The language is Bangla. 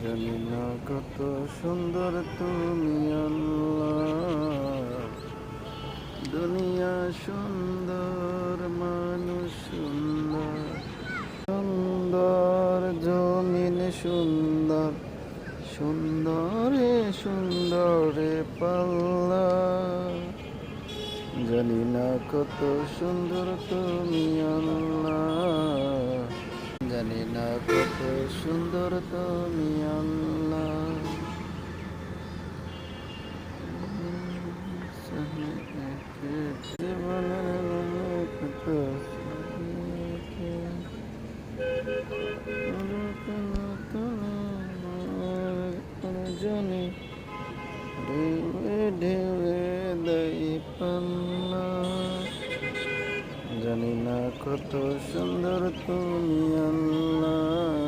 জানি না কত সুন্দর তুমি আল্লাহ, দুনিয়া সুন্দর, মানুষ সুন্দর, সুন্দর জমিন সুন্দর, সুন্দরে সুন্দরে পাল্লা। জানি না কত সুন্দর তুমি আল্লাহ, জানি না কত সুন্দর তুমি আল্লাহ। জীবনের কত জানি ঢেউে ঢেউে দেয় পাল্লা। জানি না কত সুন্দর তুমি আল্লাহ,